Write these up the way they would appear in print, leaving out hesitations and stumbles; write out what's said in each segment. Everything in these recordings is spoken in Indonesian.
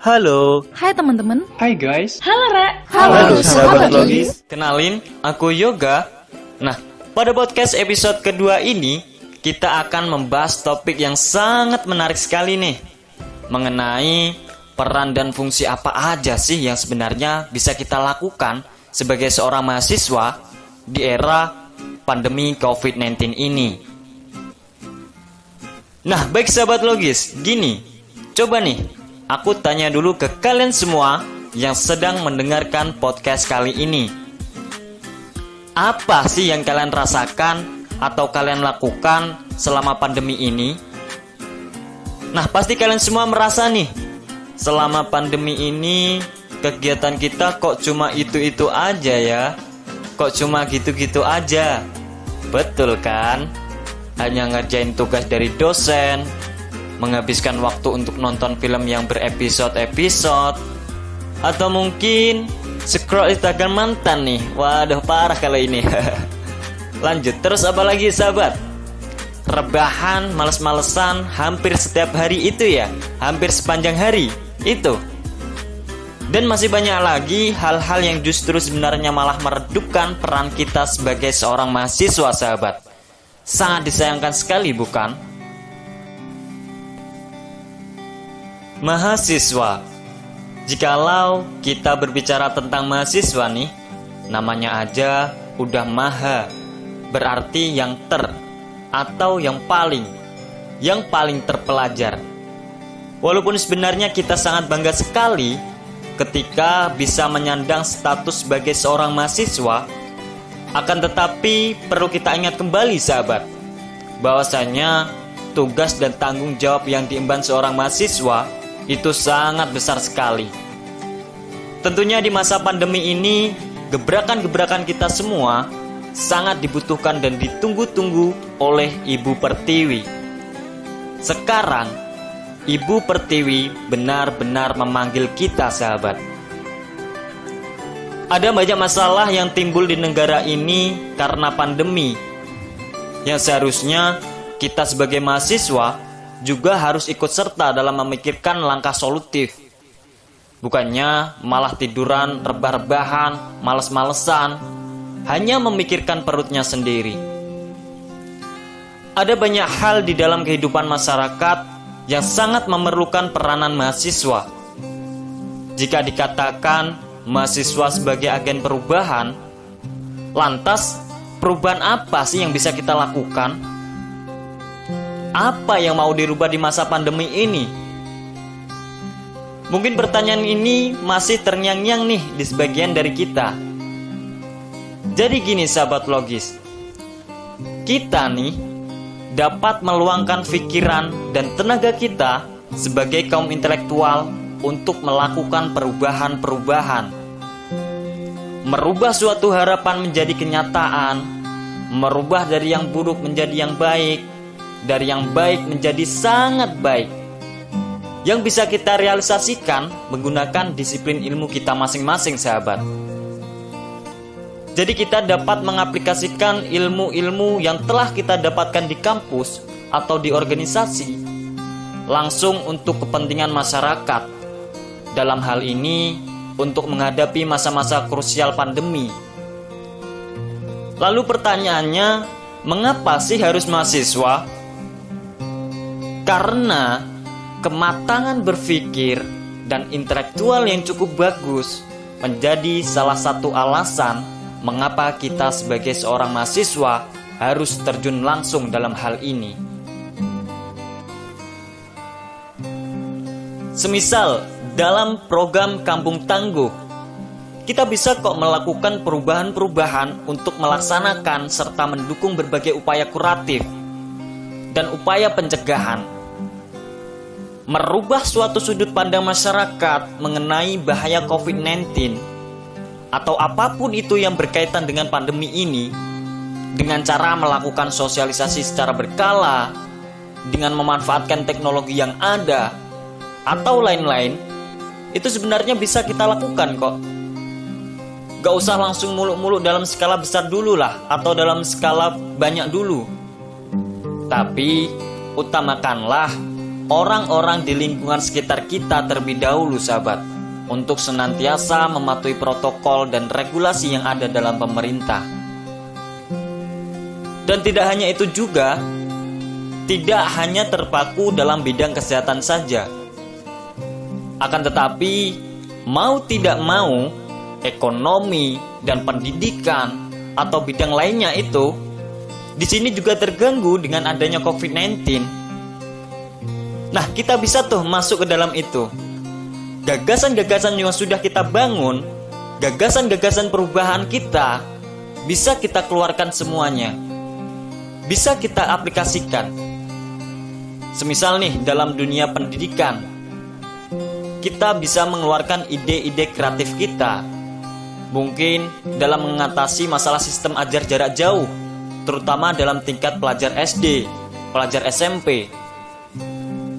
Halo. Hai teman-teman. Hai guys. Halo Ra. Halo sahabat logis. Kenalin, aku Yoga. Nah, pada podcast episode kedua ini, kita akan membahas topik yang sangat menarik sekali nih. Mengenai peran dan fungsi apa aja sih yang sebenarnya bisa kita lakukan sebagai seorang mahasiswa di era pandemi COVID-19 ini. Nah, baik sahabat logis, gini, coba nih, aku tanya dulu ke kalian semua yang sedang mendengarkan podcast kali ini. Apa sih yang kalian rasakan atau kalian lakukan selama pandemi ini? Nah, pasti kalian semua merasa nih, selama pandemi ini kegiatan kita kok cuma itu-itu aja ya? Kok cuma gitu-gitu aja? Betul kan? Hanya ngerjain tugas dari dosen, menghabiskan waktu untuk nonton film yang berepisode-episode, atau mungkin scroll Instagram mantan nih. Waduh, parah kalau ini. Lanjut, terus apa lagi sahabat? Rebahan, males-malesan hampir setiap hari itu ya? Hampir sepanjang hari itu. Dan masih banyak lagi hal-hal yang justru sebenarnya malah meredupkan peran kita sebagai seorang mahasiswa sahabat. Sangat disayangkan sekali bukan? Mahasiswa. Jikalau kita berbicara tentang mahasiswa nih, namanya aja udah maha, berarti yang atau yang paling terpelajar. Walaupun sebenarnya kita sangat bangga sekali ketika bisa menyandang status sebagai seorang mahasiswa, akan tetapi perlu kita ingat kembali sahabat, bahwasanya tugas dan tanggung jawab yang diemban seorang mahasiswa itu sangat besar sekali. Tentunya di masa pandemi ini, gebrakan-gebrakan kita semua sangat dibutuhkan dan ditunggu-tunggu oleh Ibu Pertiwi. Sekarang, Ibu Pertiwi benar-benar memanggil kita sahabat. Ada banyak masalah yang timbul di negara ini karena pandemi, yang seharusnya kita sebagai mahasiswa juga harus ikut serta dalam memikirkan langkah solutif. Bukannya malah tiduran, rebah-rebahan, males-malesan, hanya memikirkan perutnya sendiri. Ada banyak hal di dalam kehidupan masyarakat yang sangat memerlukan peranan mahasiswa. Jika dikatakan mahasiswa sebagai agen perubahan, lantas perubahan apa sih yang bisa kita lakukan? Apa yang mau dirubah di masa pandemi ini? Mungkin pertanyaan ini masih terngiang-ngiang nih di sebagian dari kita. Jadi gini sahabat logis, kita nih dapat meluangkan pikiran dan tenaga kita sebagai kaum intelektual untuk melakukan perubahan-perubahan, merubah suatu harapan menjadi kenyataan, merubah dari yang buruk menjadi yang baik, dari yang baik menjadi sangat baik, yang bisa kita realisasikan menggunakan disiplin ilmu kita masing-masing sahabat. Jadi kita dapat mengaplikasikan ilmu-ilmu yang telah kita dapatkan di kampus atau di organisasi langsung untuk kepentingan masyarakat. Dalam hal ini, untuk menghadapi masa-masa krusial pandemi. Lalu pertanyaannya, mengapa sih harus mahasiswa? Karena kematangan berpikir dan intelektual yang cukup bagus menjadi salah satu alasan mengapa kita sebagai seorang mahasiswa harus terjun langsung dalam hal ini. Semisal dalam program Kampung Tangguh, kita bisa kok melakukan perubahan-perubahan untuk melaksanakan serta mendukung berbagai upaya kuratif dan upaya pencegahan. Merubah suatu sudut pandang masyarakat mengenai bahaya COVID-19 atau apapun itu yang berkaitan dengan pandemi ini dengan cara melakukan sosialisasi secara berkala, dengan memanfaatkan teknologi yang ada, atau lain-lain, itu sebenarnya bisa kita lakukan kok. Gak usah langsung muluk-muluk dalam skala besar dulu lah, atau dalam skala banyak dulu. Tapi utamakanlah orang-orang di lingkungan sekitar kita terlebih dahulu, sahabat, untuk senantiasa mematuhi protokol dan regulasi yang ada dalam pemerintah. Dan tidak hanya itu juga, tidak hanya terpaku dalam bidang kesehatan saja. Akan tetapi, mau tidak mau, ekonomi dan pendidikan atau bidang lainnya itu di sini juga terganggu dengan adanya COVID-19. Nah, kita bisa tuh masuk ke dalam itu. Gagasan-gagasan yang sudah kita bangun, gagasan-gagasan perubahan kita, bisa kita keluarkan semuanya. Bisa kita aplikasikan. Semisal nih, dalam dunia pendidikan, kita bisa mengeluarkan ide-ide kreatif kita. Mungkin dalam mengatasi masalah sistem ajar jarak jauh, terutama dalam tingkat pelajar SD, pelajar SMP.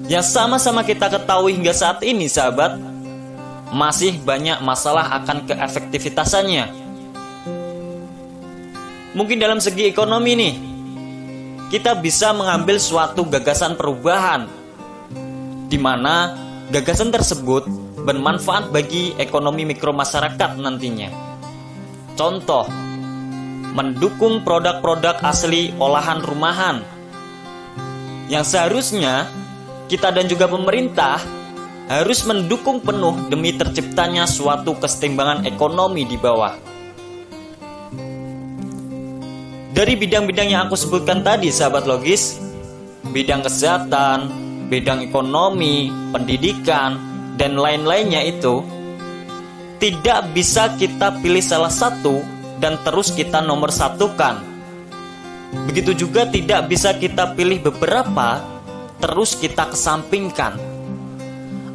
Yang sama-sama kita ketahui hingga saat ini, sahabat, masih banyak masalah akan keefektivitasannya. Mungkin dalam segi ekonomi nih, kita bisa mengambil suatu gagasan perubahan, di mana gagasan tersebut bermanfaat bagi ekonomi mikro masyarakat nantinya. Contoh, mendukung produk-produk asli olahan rumahan yang seharusnya kita dan juga pemerintah harus mendukung penuh demi terciptanya suatu kesetimbangan ekonomi di bawah. Dari bidang-bidang yang aku sebutkan tadi, sahabat logis, bidang kesehatan, bidang ekonomi, pendidikan, dan lain-lainnya itu tidak bisa kita pilih salah satu dan terus kita nomor satukan. Begitu juga tidak bisa kita pilih beberapa terus kita kesampingkan.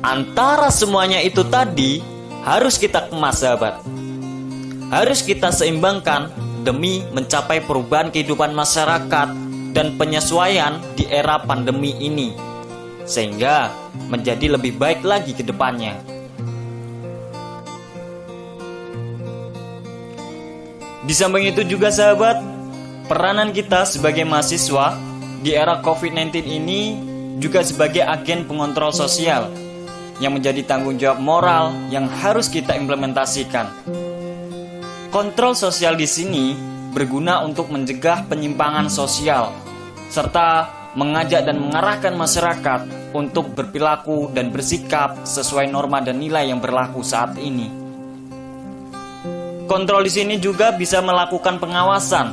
Antara semuanya itu tadi harus kita kemas, sahabat. Harus kita seimbangkan demi mencapai perubahan kehidupan masyarakat dan penyesuaian di era pandemi ini, sehingga menjadi lebih baik lagi ke depannya. Di samping itu juga, sahabat, peranan kita sebagai mahasiswa di era COVID-19 ini juga sebagai agen pengontrol sosial yang menjadi tanggung jawab moral yang harus kita implementasikan. Kontrol sosial di sini berguna untuk mencegah penyimpangan sosial serta mengajak dan mengarahkan masyarakat untuk berperilaku dan bersikap sesuai norma dan nilai yang berlaku saat ini. Kontrol di sini juga bisa melakukan pengawasan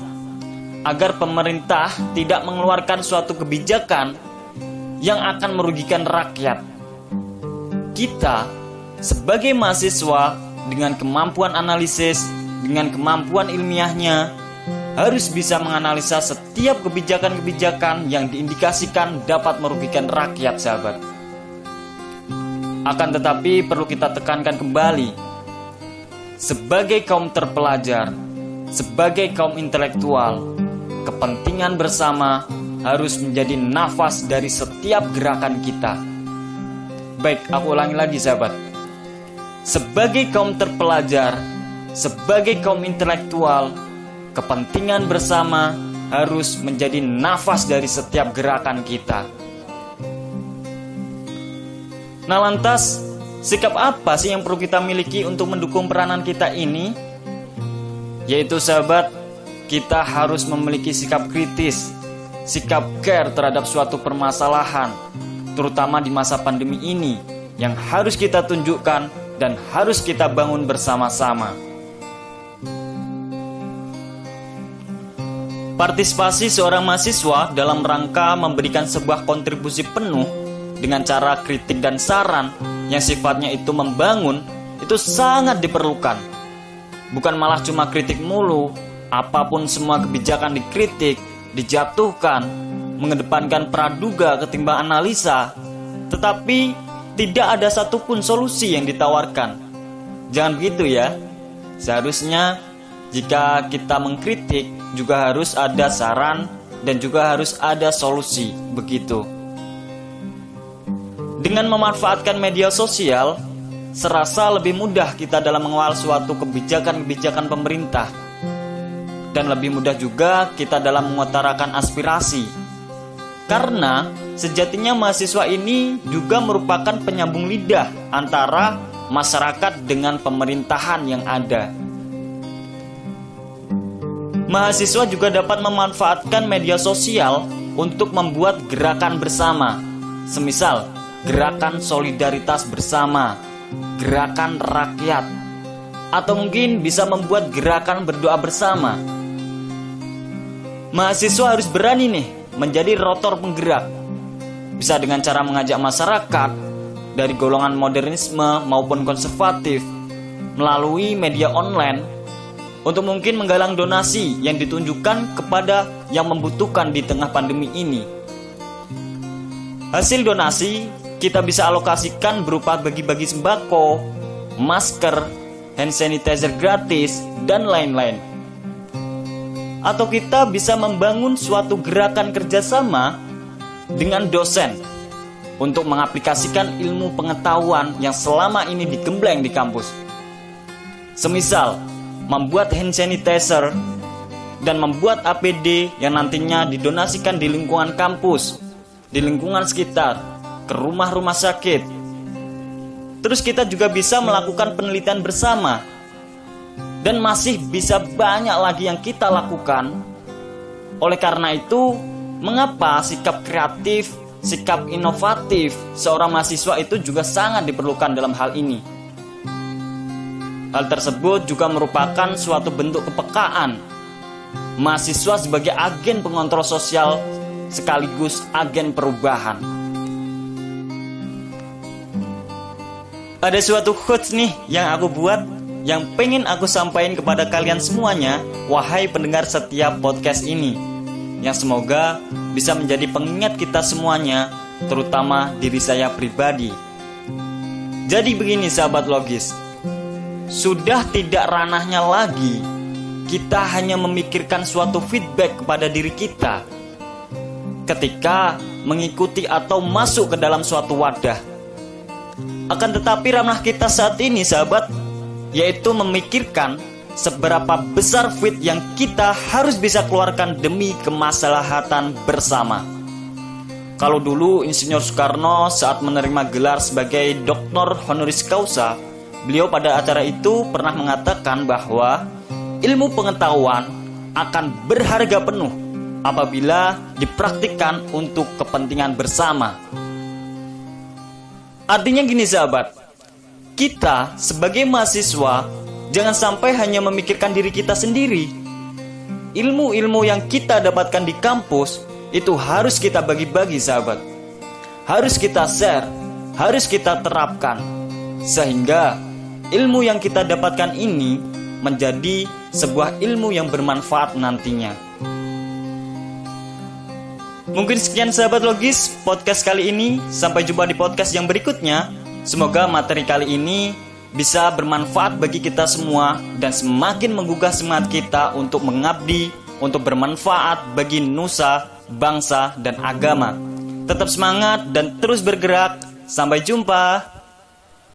agar pemerintah tidak mengeluarkan suatu kebijakan yang akan merugikan rakyat. Kita sebagai mahasiswa dengan kemampuan analisis, dengan kemampuan ilmiahnya, harus bisa menganalisa setiap kebijakan-kebijakan yang diindikasikan dapat merugikan rakyat, sahabat. Akan tetapi perlu kita tekankan kembali, sebagai kaum terpelajar, sebagai kaum intelektual, kepentingan bersama harus menjadi nafas dari setiap gerakan kita. Baik, aku ulangi lagi, sahabat. Sebagai kaum terpelajar, sebagai kaum intelektual, kepentingan bersama harus menjadi nafas dari setiap gerakan kita. Nah, lantas sikap apa sih yang perlu kita miliki untuk mendukung peranan kita ini? Yaitu, sahabat, kita harus memiliki sikap kritis, sikap care terhadap suatu permasalahan, terutama di masa pandemi ini, yang harus kita tunjukkan dan harus kita bangun bersama-sama. Partisipasi seorang mahasiswa dalam rangka memberikan sebuah kontribusi penuh dengan cara kritik dan saran yang sifatnya itu membangun, itu sangat diperlukan. Bukan malah cuma kritik mulu, apapun semua kebijakan dikritik, dijatuhkan, mengedepankan praduga ketimbang analisa, tetapi tidak ada satupun solusi yang ditawarkan. Jangan begitu ya. Seharusnya jika kita mengkritik juga harus ada saran dan juga harus ada solusi, begitu. Dengan memanfaatkan media sosial, serasa lebih mudah kita dalam mengawal suatu kebijakan-kebijakan pemerintah, dan lebih mudah juga kita dalam mengutarakan aspirasi. Karena sejatinya mahasiswa ini juga merupakan penyambung lidah antara masyarakat dengan pemerintahan yang ada. Mahasiswa juga dapat memanfaatkan media sosial untuk membuat gerakan bersama, semisal gerakan solidaritas bersama, gerakan rakyat, atau mungkin bisa membuat gerakan berdoa bersama. Mahasiswa harus berani nih menjadi rotor penggerak. Bisa dengan cara mengajak masyarakat dari golongan modernisme maupun konservatif melalui media online untuk mungkin menggalang donasi yang ditunjukkan kepada yang membutuhkan di tengah pandemi ini. Hasil donasi kita bisa alokasikan berupa bagi-bagi sembako, masker, hand sanitizer gratis, dan lain-lain. Atau kita bisa membangun suatu gerakan kerjasama dengan dosen untuk mengaplikasikan ilmu pengetahuan yang selama ini digembleng di kampus. Semisal membuat hand sanitizer dan membuat APD yang nantinya didonasikan di lingkungan kampus, di lingkungan sekitar, ke rumah-rumah sakit. Terus kita juga bisa melakukan penelitian bersama. Dan masih bisa banyak lagi yang kita lakukan. Oleh karena itu, mengapa sikap kreatif, sikap inovatif seorang mahasiswa itu juga sangat diperlukan dalam hal ini. Hal tersebut juga merupakan suatu bentuk kepekaan mahasiswa sebagai agen pengontrol sosial sekaligus agen perubahan. Ada suatu quotes nih yang aku buat, yang pengen aku sampaikan kepada kalian semuanya, wahai pendengar setiap podcast ini, yang semoga bisa menjadi pengingat kita semuanya, terutama diri saya pribadi. Jadi begini sahabat logis, sudah tidak ranahnya lagi kita hanya memikirkan suatu feedback kepada diri kita ketika mengikuti atau masuk ke dalam suatu wadah. Akan tetapi ranah kita saat ini sahabat, yaitu memikirkan seberapa besar fit yang kita harus bisa keluarkan demi kemaslahatan bersama. Kalau dulu Insinyur Soekarno saat menerima gelar sebagai Doktor Honoris Causa, beliau pada acara itu pernah mengatakan bahwa ilmu pengetahuan akan berharga penuh apabila dipraktikkan untuk kepentingan bersama. Artinya gini sahabat, kita sebagai mahasiswa jangan sampai hanya memikirkan diri kita sendiri. Ilmu-ilmu yang kita dapatkan di kampus itu harus kita bagi-bagi sahabat. Harus kita share, harus kita terapkan, sehingga ilmu yang kita dapatkan ini menjadi sebuah ilmu yang bermanfaat nantinya. Mungkin sekian sahabat logis podcast kali ini. Sampai jumpa di podcast yang berikutnya. Semoga materi kali ini bisa bermanfaat bagi kita semua dan semakin menggugah semangat kita untuk mengabdi, untuk bermanfaat bagi nusa, bangsa, dan agama. Tetap semangat dan terus bergerak. Sampai jumpa.